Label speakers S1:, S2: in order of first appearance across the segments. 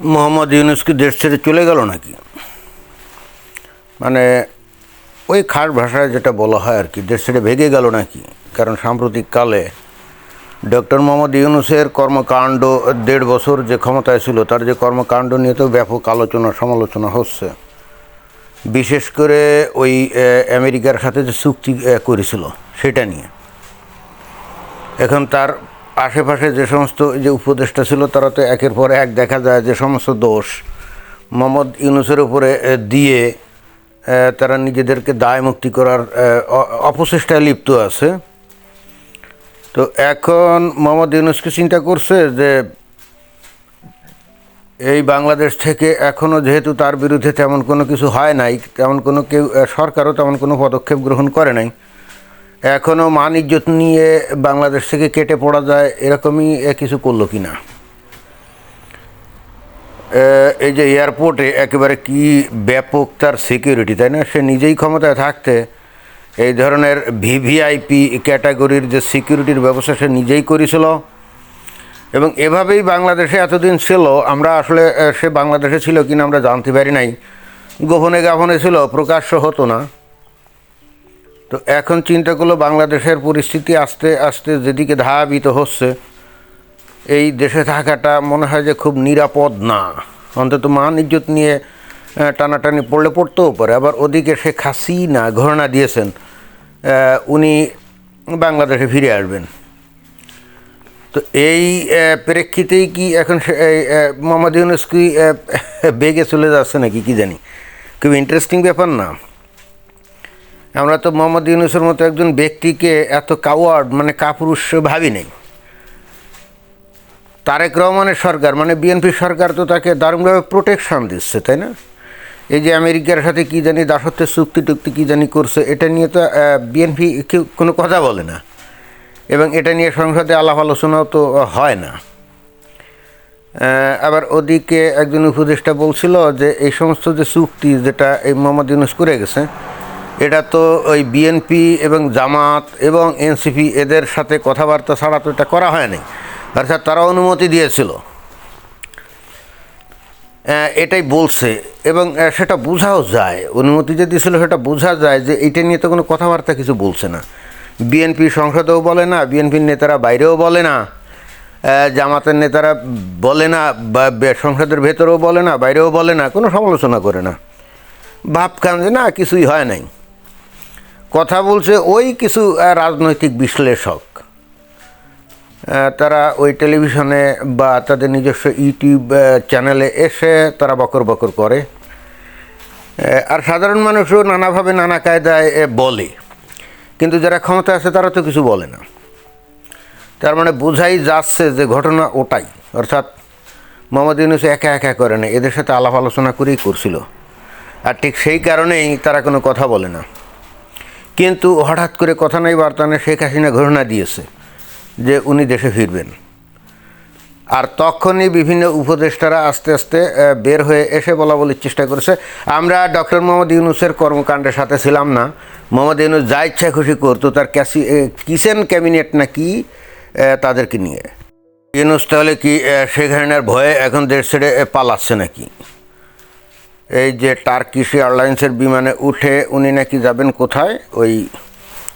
S1: মোহাম্মদ ইউনূস কি দেশ ছেড়ে চলে গেল নাকি? মানে ওই খাস ভাষায় যেটা বলা হয় আর কি, দেশ ছেড়ে ভেগে গেল নাকি? কারণ সাম্প্রতিককালে ডক্টর মোহাম্মদ ইউনূসের কর্মকাণ্ড, ১.৫ বছর যে ক্ষমতায় ছিল তার যে কর্মকাণ্ড নিয়ে তো ব্যাপক আলোচনা সমালোচনা হচ্ছে। বিশেষ করে ওই আমেরিকার সাথে যে চুক্তি করেছিল সেটা নিয়ে। এখন তার আশেপাশে যে সমস্ত যে উপদেষ্টা ছিল তারা তো একের পর এক দেখা যায় যে সমস্ত দোষ মোহাম্মদ ইউনূসের উপরে দিয়ে তারা নিজেদেরকে দায় মুক্তি করার অপচেষ্টায় লিপ্ত আছে। তো এখন মোহাম্মদ ইউনূসকে চিন্তা করছে যে এই বাংলাদেশ থেকে এখনও যেহেতু তার বিরুদ্ধে তেমন কোনো কিছু হয় নাই, তেমন কোনো কেউ সরকারও তেমন কোনো পদক্ষেপ গ্রহণ করে নাই, এখনও মান ইজ্জত নিয়ে বাংলাদেশ থেকে কেটে পড়া যায় এরকমই কিছু করলো কি না। এই যে এয়ারপোর্টে একেবারে কি ব্যাপক তার সিকিউরিটি, তাই না? সে নিজেই ক্ষমতায় থাকতে এই ধরনের ভিভিআইপি ক্যাটাগরির যে সিকিউরিটির ব্যবস্থা সে নিজেই করেছিল এবং এভাবেই বাংলাদেশে এতদিন ছিল। আমরা আসলে সে বাংলাদেশে ছিল কিনা আমরা জানতে পারি নাই, গোপনে গাপনে ছিল, প্রকাশ্য হতো না। তো এখন চিন্তা করলো বাংলাদেশের পরিস্থিতি আস্তে আস্তে যেদিকে ধাবিত হচ্ছে, এই দেশে থাকাটা মনে হয় যে খুব নিরাপদ না। অন্তত মান ইজ্জত নিয়ে টানাটানি পড়লে পড়তেও পারে। আবার ওদিকে শেখ হাসিনা ঘোষণা দিয়েছেন উনি বাংলাদেশে ফিরে আসবেন। তো এই প্রেক্ষিতেই কি এখন মোহাম্মদ ইউনূস কি বেগে চলে যাচ্ছে নাকি কি জানি? খুব ইন্টারেস্টিং ব্যাপার না? আমরা তো মোহাম্মদ ইউনূসের মতো একজন ব্যক্তিকে এত কাওয়ার্ড মানে কাপুরুষ ভাবি নেই। তারেক রহমানের সরকার মানে বিএনপি সরকার তো তাকে দারুণভাবে প্রোটেকশন দিচ্ছে, তাই না? এই যে আমেরিকার সাথে কী জানি দাসত্বের চুক্তি টুক্তি কী জানি করছে, এটা নিয়ে তো বিএনপি কেউ কোনো কথা বলে না এবং এটা নিয়ে সংসদে আলাপ আলোচনাও তো হয় না। আবার ওদিকে একজন উপদেষ্টা বলছিল যে এই সমস্ত যে চুক্তি যেটা এই মোহাম্মদ ইউনূস করে গেছে, এটা তো ওই বিএনপি এবং জামাত এবং এনসিপি এদের সাথে কথাবার্তা ছাড়া তো এটা করা হয়নি, অর্থাৎ তারা অনুমতি দিয়েছিল, এটাই বলছে। এবং সেটা বোঝাও যায়, অনুমতি যে দিয়েছিল সেটা বোঝা যায় যে এইটা নিয়ে তো কোনো কথাবার্তা কিছু বলছে না। বিএনপি সংসদেও বলে না, বিএনপির নেতারা বাইরেও বলে না, জামাতের নেতারা বলে না, বা সংসদের ভেতরেও বলে না, বাইরেও বলে না, কোনো সমালোচনা করে না। ভাবখান যে না কিছুই হয় নাই। কথা বলছে ওই কিছু রাজনৈতিক বিশ্লেষক, তারা ওই টেলিভিশনে বা তাদের নিজস্ব ইউটিউব চ্যানেলে এসে তারা বকর বকর করে। আর সাধারণ মানুষও নানাভাবে নানা কায়দায় বলে, কিন্তু যারা ক্ষমতা আছে তারা তো কিছু বলে না। তার মানে বোঝাই যাচ্ছে যে ঘটনা ওটাই, অর্থাৎ মোহাম্মদ ইউনূস একা একা করে না, এদের সাথে আলাপ আলোচনা করেই করছিল। আর ঠিক সেই কারণেই তারা কোনো কথা বলে না। কিন্তু হঠাৎ করে কথা নাই বার্তা নেই, শেখ হাসিনা ঘোষণা দিয়েছে যে উনি দেশে ফিরবেন। আর তখনই বিভিন্ন উপদেষ্টারা আস্তে আস্তে বের হয়ে এসে বলাবলির চেষ্টা করেছে, আমরা ডক্টর মোহাম্মদ ইউনূসের কর্মকাণ্ডের সাথে ছিলাম না, মোহাম্মদ ইউনূস যা ইচ্ছা খুশি করতো, তার কিচেন ক্যাবিনেট নাকি তাদেরকে নিয়ে। ইউনূস তাহলে কি শেখ হাসিনার ভয়ে এখন দেশ ছেড়ে পালাচ্ছে নাকি? এই যে টার্কিশ এয়ারলাইন্সের বিমানে উঠে উনি নাকি যাবেন কোথায়, ওই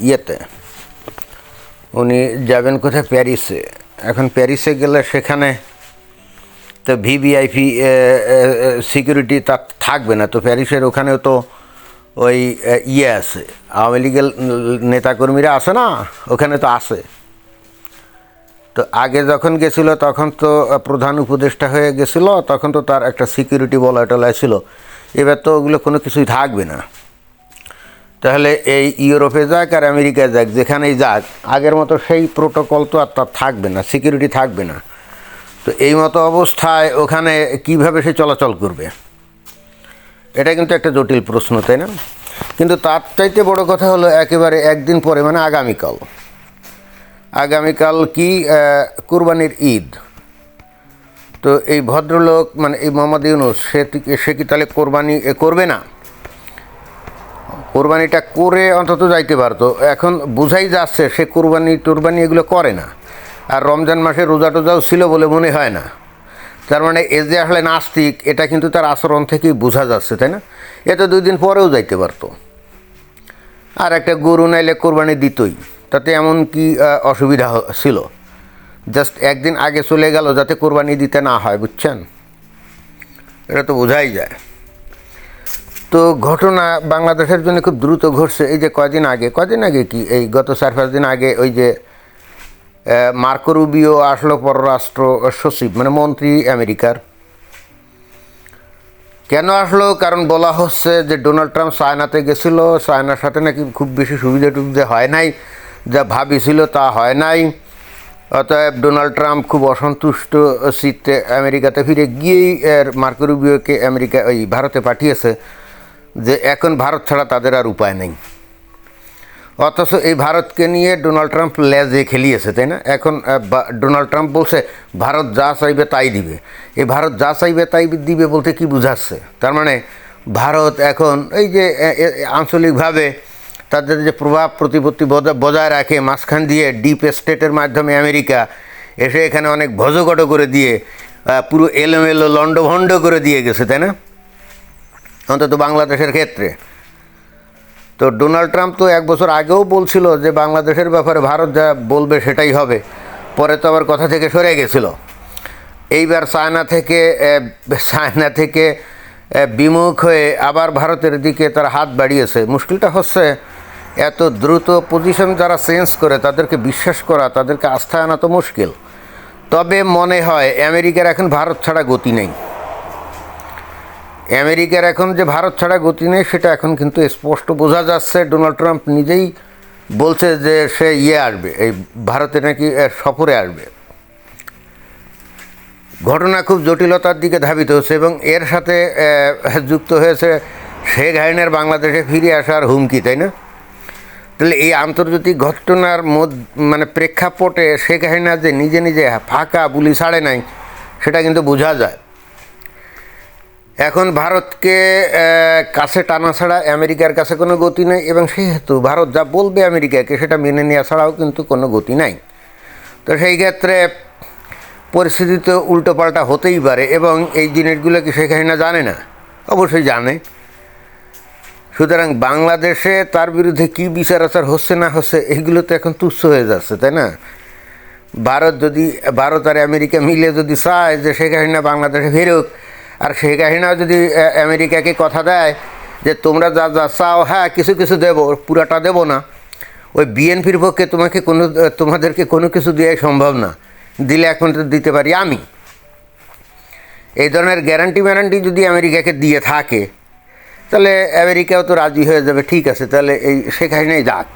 S1: ইয়েতে উনি যাবেন কোথায়, প্যারিসে। এখন প্যারিসে গেলে সেখানে তো ভিভিআইপি সিকিউরিটি তার থাকবে না। তো প্যারিসের ওখানেও তো ওই ইয়ে আছে, আওয়ামী লীগের নেতাকর্মীরা আছে না, ওখানে তো আছে। তো আগে যখন গেছিল তখন তো প্রধান উপদেষ্টা হয়ে গেছিল, তখন তো তার একটা সিকিউরিটি বলয় টলয় ছিল। এবার তো ওগুলো কোনো কিছুই থাকবে না। তাহলে এই ইউরোপে যাক আর আমেরিকায় যাক, যেখানেই যাক, আগের মতো সেই প্রোটোকল তো আর তার থাকবে না, সিকিউরিটি থাকবে না। তো এই মতো অবস্থায় ওখানে কিভাবে সে চলাচল করবে, এটা কিন্তু একটা জটিল প্রশ্ন, তাই না? কিন্তু তার চাইতে বড় কথা হলো একেবারে একদিন পরে, মানে আগামীকাল কি কুরবানির ঈদ। তো এই ভদ্রলোক মানে এই মোহাম্মদ ইউনূস সে কি তাহলে কোরবানি করবে না? কোরবানিটা করে অন্তত যাইতে পারতো। এখন বোঝাই যাচ্ছে সে কোরবানি এগুলো করে না। আর রমজান মাসে রোজা টোজাও ছিল বলে মনে হয় না। তার মানে এ যে আসলে নাস্তিক এটা কিন্তু তার আচরণ থেকেই বোঝা যাচ্ছে, তাই না? এ তো 2 দিন পরেও যাইতে পারতো, আর একটা গরু নাইলে কোরবানি দিতই, তাতে এমন কি অসুবিধা ছিল? জাস্ট একদিন আগে চলে গেল যাতে কোরবানি দিতে না হয়, বুঝছেন? এটা তো বোঝাই যায়। তো ঘটনা বাংলাদেশের জন্য খুব দ্রুত ঘটছে। এই যে কয়দিন আগে কি এই গত 4-5 দিন আগে ওই যে মার্কো রুবিও আসলো পররাষ্ট্র সচিব, মানে মন্ত্রী আমেরিকার। কেন আসলো? কারণ বলা হচ্ছে যে ডোনাল্ড ট্রাম্প চায়নাতে গেছিল, চায়নার সাথে নাকি খুব বেশি সুবিধা টুবিধা হয় নাই, যা ভাবিছিল তা হয় নাই। অতএব ডোনাল্ড ট্রাম্প খুব অসন্তুষ্ট চিত্তে আমেরিকাতে ফিরে গিয়েই মার্কো রুবিওকে ভারতে পাঠিয়েছে যে এখন ভারত ছাড়া তাদের আর উপায় নেই। অথচ এই ভারতকে নিয়ে ডোনাল্ড ট্রাম্প লেজে খেলিয়েছে, তাই না? এখন ডোনাল্ড ট্রাম্প বলছে ভারত যা চাইবে তাই দিবে। এই ভারত যা চাইবে তাই দিবে বলতে কি বুঝাচ্ছে? তার মানে ভারত এখন এই যে আঞ্চলিকভাবে তাদের যে প্রভাব প্রতিপত্তি বজায় রাখে, মাঝখান দিয়ে ডিপ স্টেটের মাধ্যমে আমেরিকা এসে এখানে অনেক ভজঘট করে দিয়ে পুরো এলোমেলো লন্ডভন্ড করে দিয়ে গেছে, তাই না? অন্তত বাংলাদেশের ক্ষেত্রে। তো ডোনাল্ড ট্রাম্প তো 1 বছর আগেও বলছিল যে বাংলাদেশের ব্যাপারে ভারত যা বলবে সেটাই হবে, পরে তো আবার কথা থেকে সরে গেছিল। এইবার চায়না থেকে বিমুখ হয়ে আবার ভারতের দিকে তারা হাত বাড়িয়েছে। মুশকিলটা হচ্ছে এত দ্রুত পজিশন যারা চেঞ্জ করে তাদেরকে বিশ্বাস করা, তাদেরকে আস্থায় আনা তো মুশকিল। তবে মনে হয় আমেরিকার এখন ভারত ছাড়া গতি নেই। আমেরিকার এখন যে ভারত ছাড়া গতি নেই সেটা এখন কিন্তু স্পষ্ট বোঝা যাচ্ছে। ডোনাল্ড ট্রাম্প নিজেই বলছে যে সে আসবে, এই ভারতে নাকি সফরে আসবে। ঘটনা খুব জটিলতার দিকে ধাবিত হচ্ছে এবং এর সাথে যুক্ত হয়েছে শেখ হাসিনার বাংলাদেশে ফিরে আসার হুমকি, তাই না? তাহলে এই আন্তর্জাতিক ঘটনার মানে প্রেক্ষাপটে শেখ হাসিনা যে নিজে নিজে ফাঁকা বুলি ছাড়ে নাই সেটা কিন্তু বোঝা যায়। এখন ভারতকে কাছে টানা ছাড়া আমেরিকার কাছে কোনো গতি নেই, এবং সেহেতু ভারত যা বলবে আমেরিকাকে সেটা মেনে নেওয়া ছাড়াও কিন্তু কোনো গতি নাই। তো সেই ক্ষেত্রে পরিস্থিতি তো উল্টোপাল্টা হতেই পারে, এবং এই জিনিসগুলো কি শেখ হাসিনা জানে না? অবশ্যই জানে। সুতরাং বাংলাদেশে তার বিরুদ্ধে কী বিচার আচার হচ্ছে না হচ্ছে এগুলো তো এখন তুচ্ছ হয়ে যাচ্ছে, তাই না? ভারত আর আমেরিকা মিলে যদি চায় যে শেখ হাসিনা বাংলাদেশে ফেরুক, আর শেখ হাসিনাও যদি আমেরিকাকে কথা দেয় যে তোমরা যা যা চাও, হ্যাঁ কিছু কিছু দেবো, পুরাটা দেবো না, ওই বিএনপির পক্ষে তোমাদেরকে কোনো কিছু দেওয়াই সম্ভব না, দিলে এখন তো দিতে পারি আমি। এই ধরনের গ্যারান্টি যদি আমেরিকাকে দিয়ে থাকে তাহলে আমেরিকাও তো রাজি হয়ে যাবে, ঠিক আছে তাহলে এই শেখ হাসিনাই যাক।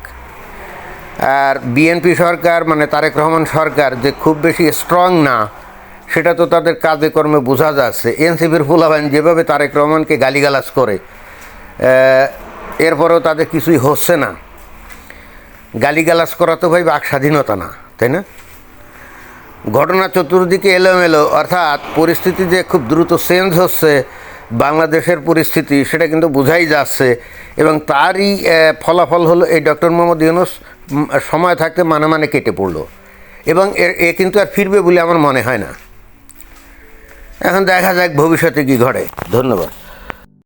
S1: আর বিএনপি সরকার মানে তারেক রহমান সরকার যে খুব বেশি স্ট্রং না সেটা তো তাদের কাজে কর্মে বোঝা যাচ্ছে। এনসিপির ফুলাবান যেভাবে তারেক রহমানকে গালিগালাজ করে, এরপরেও তাদের কিছুই হচ্ছে না। গালিগালাজ করা তো ভাই বাক স্বাধীনতা না, তাই না? ঘটনা চতুর্দিকে এলোমেলো, অর্থাৎ পরিস্থিতি যে খুব দ্রুত চেঞ্জ হচ্ছে বাংলাদেশের পরিস্থিতি সেটা কিন্তু বোঝাই যাচ্ছে, এবং তারই ফলাফল হলো এই ডক্টর মোহাম্মদ ইউনূস সময় থাকতে মানে কেটে পড়লো, এবং এ কিন্তু আর ফিরবে বলে আমার মনে হয় না। এখন দেখা যাক ভবিষ্যতে কী ঘটে। ধন্যবাদ।